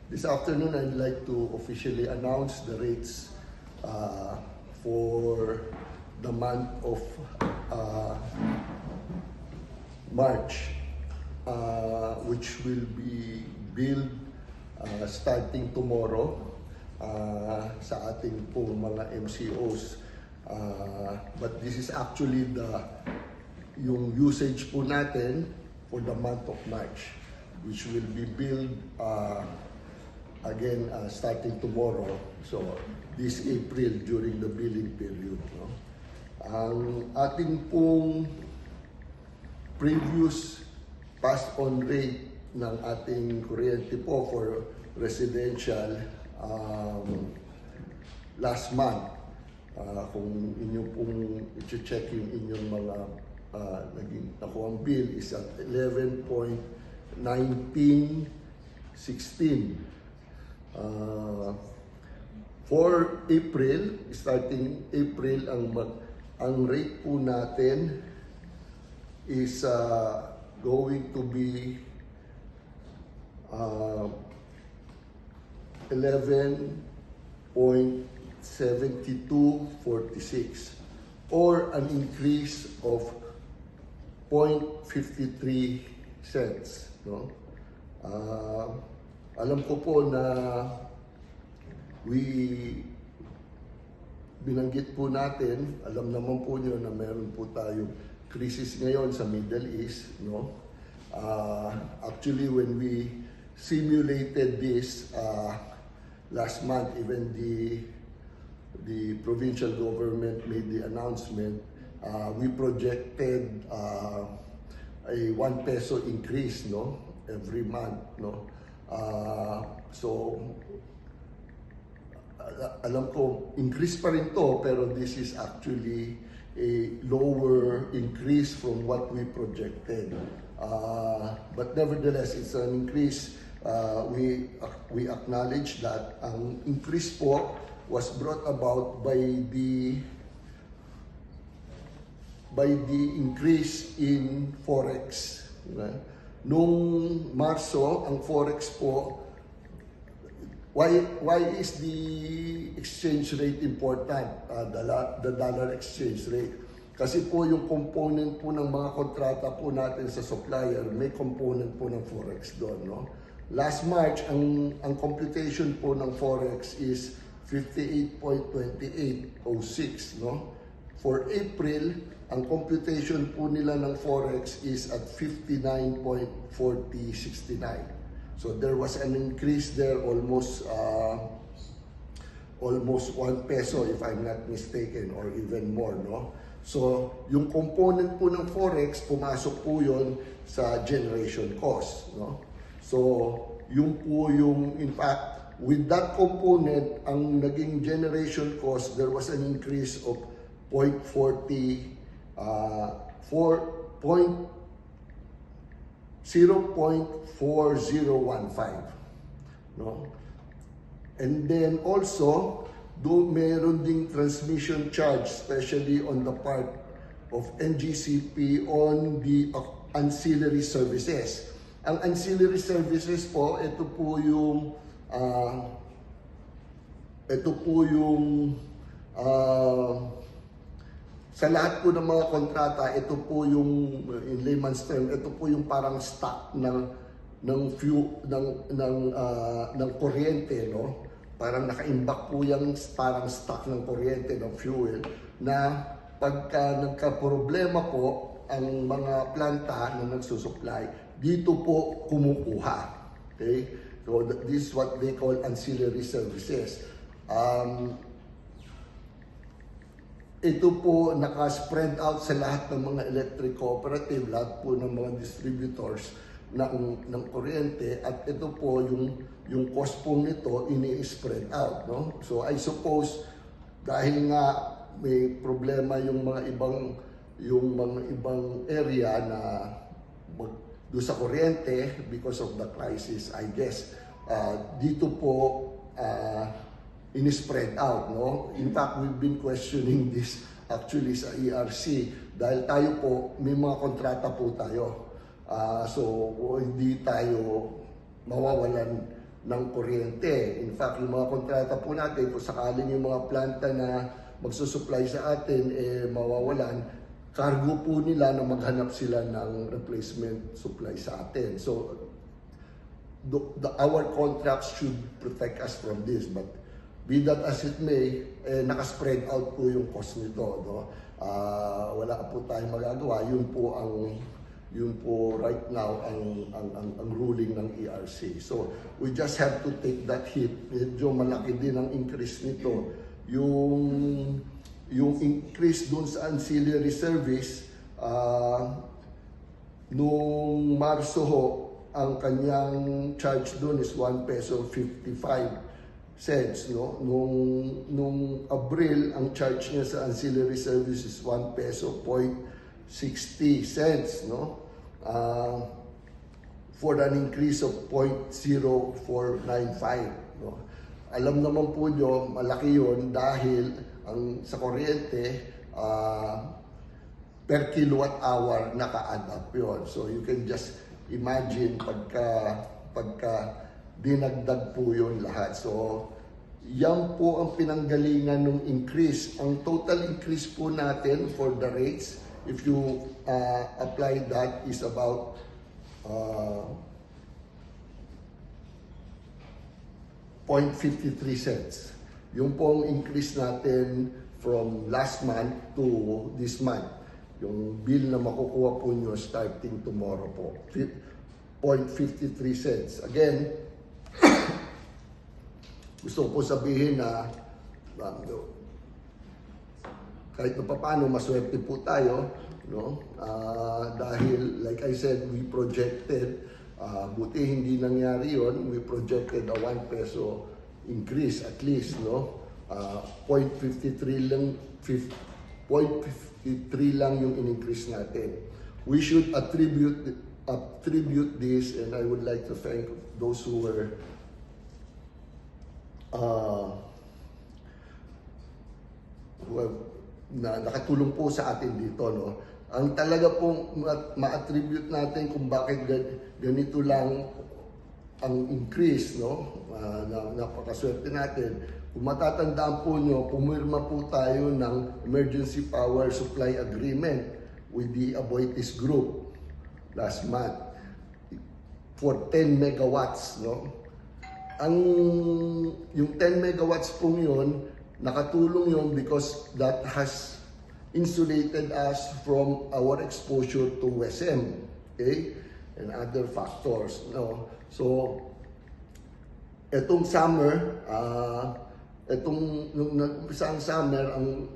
This afternoon, I'd like to officially announce the rates for the month of March, which will be billed starting tomorrow sa ating po mga MCOs. But this is actually yung usage po natin for the month of March, which will be billed again starting tomorrow. So this April during the billing period. No? Ang ating pong previous pass-on rate ng ating kuryente po for residential last month, kung inyo pong i-check yung inyong mga naging nakuhang bill is at 11.1916. For April, starting April, ang rate po natin is going to be 11.7246 or an increase of 0.53 cents. No? Alam ko po na binanggit po natin, alam naman po nyo na meron po tayong crisis ngayon sa Middle East. No? Actually, when we simulated this last month, even the provincial government made the announcement, we projected a 1 peso increase, no, every month, no. So alam ko increase pa rin to, pero this is actually a lower increase from what we projected. But nevertheless, it's an increase. We acknowledge that ang increase po was brought about by the increase in forex. Nung Marso, ang forex po, why is the exchange rate important? The dollar exchange rate. Kasi po yung component po ng mga kontrata po natin sa supplier, may component po ng forex doon, no? Last March, ang computation po ng forex is 58.2806, no? For April, ang computation po nila ng forex is at 59.4069. So there was an increase there, almost 1 peso if I'm not mistaken, or even more, no? So yung component po ng forex, pumasok po yon sa generation cost, no? So yung po yung, in fact, with that component, ang naging generation cost, there was an increase of 0.415, no? And then also, meron ding transmission charge, especially on the part of NGCP on the ancillary services. Ang ancillary services po, ito po yung sa lahat po ng mga kontrata, ito po yung, in layman's term, ito po yung parang stock ng fuel, ng kuryente, no? Parang naka-imbak po yung parang stock ng kuryente, ng fuel, na pagka nagka-problema po ang mga planta na nagsusupply, dito po kumukuha. Okay? So this is what they call ancillary services. Ito po naka-spread out sa lahat ng mga electric cooperative, lahat po ng mga distributors ng kuryente, at ito po yung cost po nito ini-spread out, no? So I suppose dahil nga may problema yung mga ibang area na do sa kuryente because of the crisis, I guess dito po in-spread out, no? In fact, we've been questioning this actually sa ERC dahil tayo po, may mga kontrata po tayo. So, hindi tayo mawawalan ng kuryente. In fact, yung mga kontrata po natin, kung sakaling yung mga planta na magsusupply sa atin mawawalan, cargo po nila na maghanap sila ng replacement supply sa atin. So, our contracts should protect us from this. But be that as it may, nakaspread out po yung cost nito. No? Wala po tayong magagawa. Yun po right now ang ruling ng ERC. So we just have to take that hit. Medyo malaki din ang increase nito. Yung increase dun sa ancillary service, nung Marso ho, ang kanyang charge dun is 1 peso 55 cents. No? Nung Abril, ang charge niya sa ancillary service is 1 peso 60 cents. No? For an increase of 0.0495. No? Alam naman po nyo, malaki yun dahil sa kuryente, per kilowatt hour naka-add up yun. So you can just imagine pagka dinagdag po yun lahat. So yan po ang pinanggalingan ng increase. Ang total increase po natin for the rates, if you apply that, is about 0.53 cents. Yung pong increase natin from last month to this month. Yung bill na makukuha po nyo starting tomorrow po. 0.53 cents. Again, gusto ko sabihin na kahit na paano, maswerte po tayo, no? Dahil, like I said, we projected, buti hindi nangyari yon, we projected a 1 peso increase at least, no? 0.53 lang yung in-increase natin. We should attribute this, and I would like to thank those who were na nakatulong po sa atin dito, no? Ang talaga pong ma-attribute natin kung bakit ganito lang ang increase, no? Napakaswerte natin. Kung matatandaan po nyo, pumirma po tayo ng Emergency Power Supply Agreement with the Aboitiz Group last month for 10 megawatts, no? Yung 10 megawatts po yun, nakatulong yun because that has insulated us from our exposure to WSM, okay? And other factors, no? So, etong summer, nung nag-umpisa ang summer, ang